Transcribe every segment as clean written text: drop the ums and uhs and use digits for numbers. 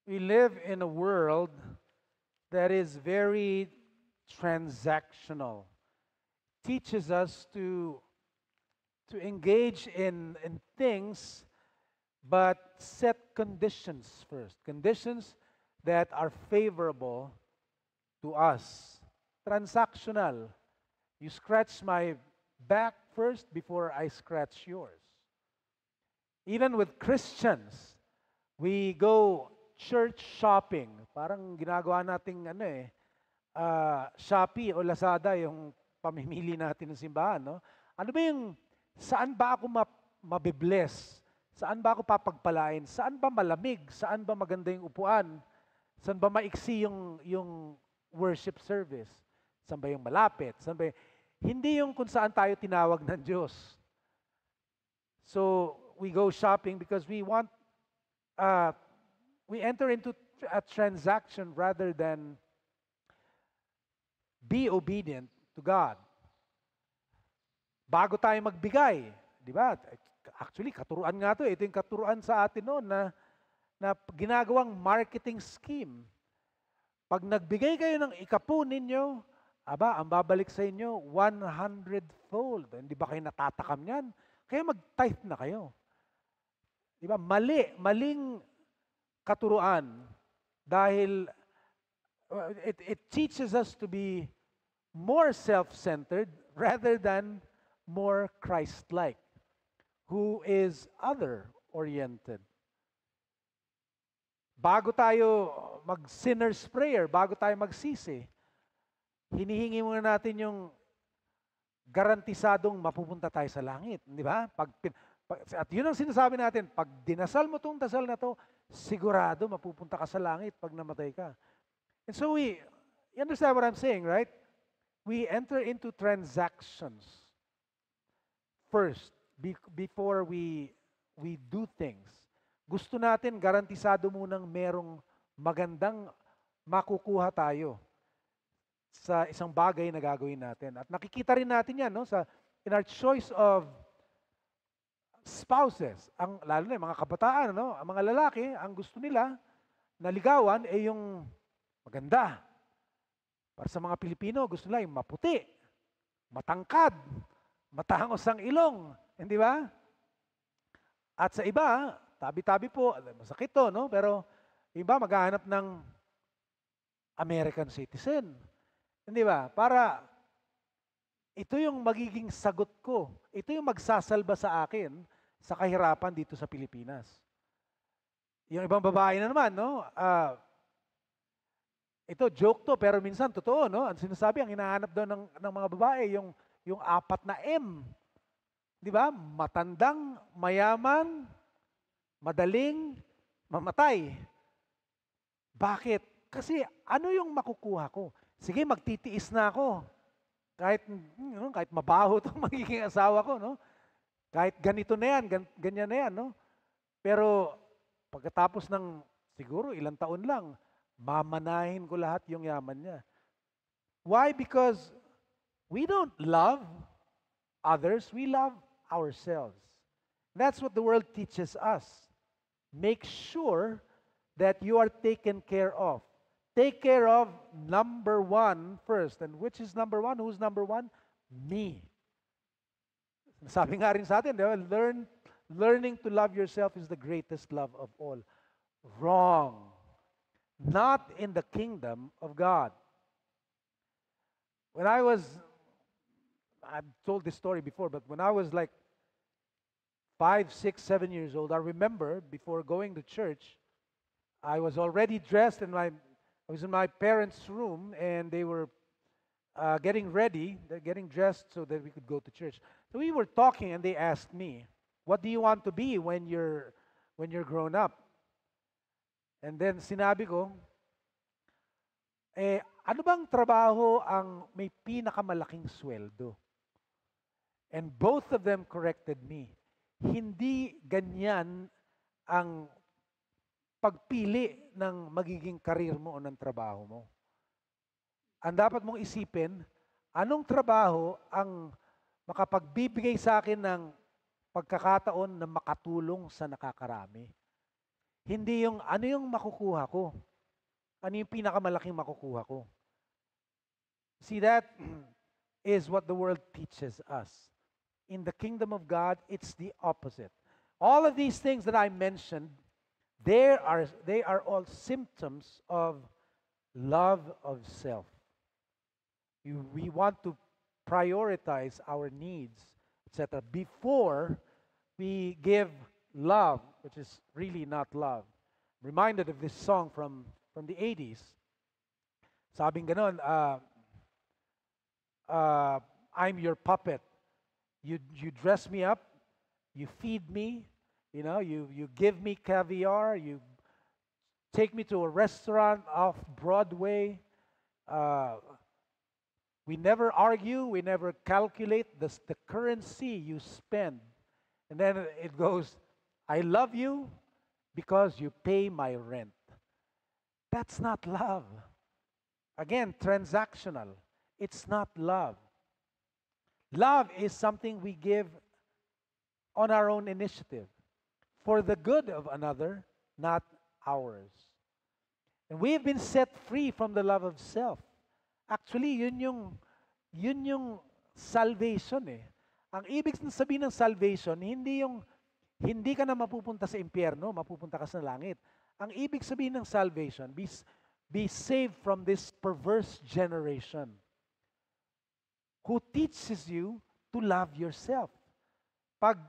We live in a world that is very transactional. Teaches us to engage in things, but set conditions first. Conditions that are favorable to us. Transactional. You scratch my back first before I scratch yours. Even with Christians, we go church shopping. Parang ginagawa nating Shopee o Lazada yung pamimili natin ng simbahan, no? Ano ba yung, saan ba ako mabibless? Saan ba ako papagpalain? Saan ba malamig? Saan ba maganda yung upuan? Saan ba maiksi yung worship service? Saan ba yung malapit? Saan ba hindi yung kung saan tayo tinawag ng Diyos. So, we go shopping because we enter into a transaction rather than be obedient to God. Bago tayo magbigay, di ba? Actually, katuruan nga to. Ito yung katuruan sa atin noon na ginagawang marketing scheme. Pag nagbigay kayo ng ikapu ninyo, ang babalik sa inyo 100-fold. Hindi ba kayo natatakam niyan? Kaya mag-tithe na kayo. Di ba? Maling katuruan dahil it teaches us to be more self-centered rather than more Christ-like, who is other-oriented. Bago tayo mag-sinner's prayer, bago tayo magsisi, hinihingi muna natin yung garantisadong mapupunta tayo sa langit. Di ba? At yun ang sinasabi natin, pag dinasal mo itong dasal na to, sigurado mapupunta ka sa langit pag namatay ka. And so you understand what I'm saying, right? We enter into transactions first before we do things. Gusto natin garantisado munang merong magandang makukuha tayo sa isang bagay na gagawin natin. At nakikita rin natin yan, no, in our choice of spouses. Lalo na yung mga kabataan, no, ang mga lalaki, ang gusto nila naligawan ay yung maganda. Para sa mga Pilipino, gusto nila yung maputi, matangkad, matangos ang ilong. Hindi ba? At sa iba, tabi-tabi po, masakit to, no? Pero iba maghahanap ng American citizen. Hindi ba? Para ito yung magiging sagot ko. Ito yung magsasalba sa akin sa kahirapan dito sa Pilipinas. Yung ibang babae na naman, no? Ito, joke to, pero minsan totoo, no? Ang sinasabi, ang hinahanap daw ng mga babae, yung 4 na M. Di ba? Matandang, mayaman, madaling, mamatay. Bakit? Kasi ano yung makukuha ko? Sige, magtitiis na ako. Kahit mabaho itong magiging asawa ko, no? Kahit ganito na yan, ganyan na yan, no? Pero pagkatapos ng siguro ilang taon lang, mamanahin ko lahat yung yaman niya. Why? Because we don't love others, we love ourselves. That's what the world teaches us. Make sure that you are taken care of. Take care of number 1 first. And which is number 1? Who's number 1? Me. Sabi nga rin sa atin, diba? Learning to love yourself is the greatest love of all. Wrong. Not in the kingdom of God. I've told this story before, but when I was like 5, 6, 7 years old, I remember before going to church, I was already dressed I was in my parents' room and they were getting ready, they're getting dressed so that we could go to church. So we were talking and they asked me, what do you want to be when you're grown up? And then sinabi ko, ano bang trabaho ang may pinakamalaking sweldo? And both of them corrected me. Hindi ganyan ang pagpili ng magiging karir mo o ng trabaho mo. Ang dapat mong isipin, anong trabaho ang makapagbibigay sa akin ng pagkakataon na makatulong sa nakakarami? Hindi yung ano yung makukuha ko. Ano yung pinakamalaking makukuha ko. See, that is what the world teaches us. In the kingdom of God, it's the opposite. All of these things that I mentioned, they are all symptoms of love of self. We want to prioritize our needs, etc., before we give love, which is really not love. Reminded of this song from the 80s. Sabing ganon, I'm your puppet. You dress me up, you feed me, you give me caviar, you take me to a restaurant off Broadway. Uh, we never argue, we never calculate the currency you spend. And then it goes, I love you because you pay my rent. That's not love. Again, transactional. It's not love. Love is something we give on our own initiative for the good of another, not ours. And we have been set free from the love of self. Actually, yun yung salvation eh. Ang ibig sabihin ng salvation, hindi ka na mapupunta sa impyerno, mapupunta ka sa langit. Ang ibig sabihin ng salvation, be saved from this perverse generation who teaches you to love yourself. Pag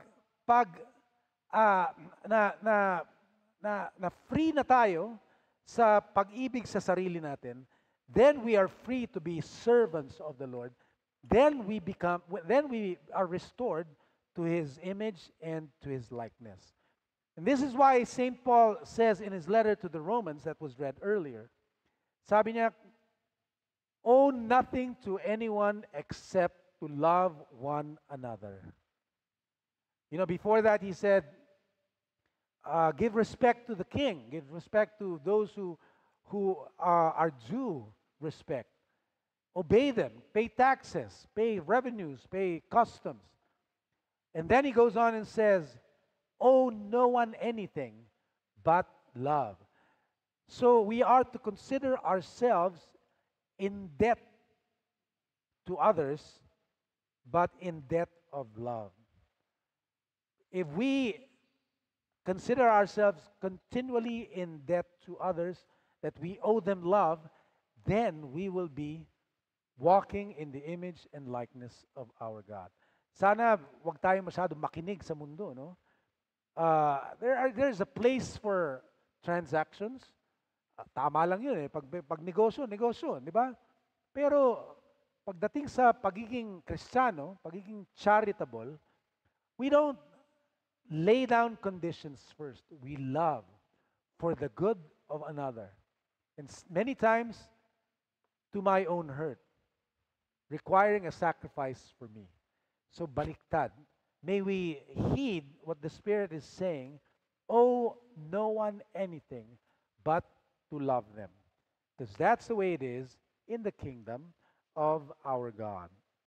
na free na tayo sa pag-ibig sa sarili natin, then we are free to be servants of the Lord. Then we are restored to His image and to His likeness. And this is why St. Paul says in his letter to the Romans that was read earlier, sabi niya, owe nothing to anyone except to love one another. Before that he said, give respect to the king, give respect to those who are due respect. Obey them, pay taxes, pay revenues, pay customs. And then he goes on and says, owe no one anything but love. So we are to consider ourselves in debt to others, but in debt of love. If we consider ourselves continually in debt to others, that we owe them love, then we will be walking in the image and likeness of our God. Sana wag tayo masyado makinig sa mundo, no? There's a place for transactions. Tama lang yun eh. Pag negosyo, di ba? Pero pagdating sa pagiging Kristiyano, pagiging charitable, we don't lay down conditions first. We love for the good of another. And many times, to my own hurt, requiring a sacrifice for me. So baliktad. May we heed what the Spirit is saying, owe no one anything but to love them. Because that's the way it is in the kingdom of our God.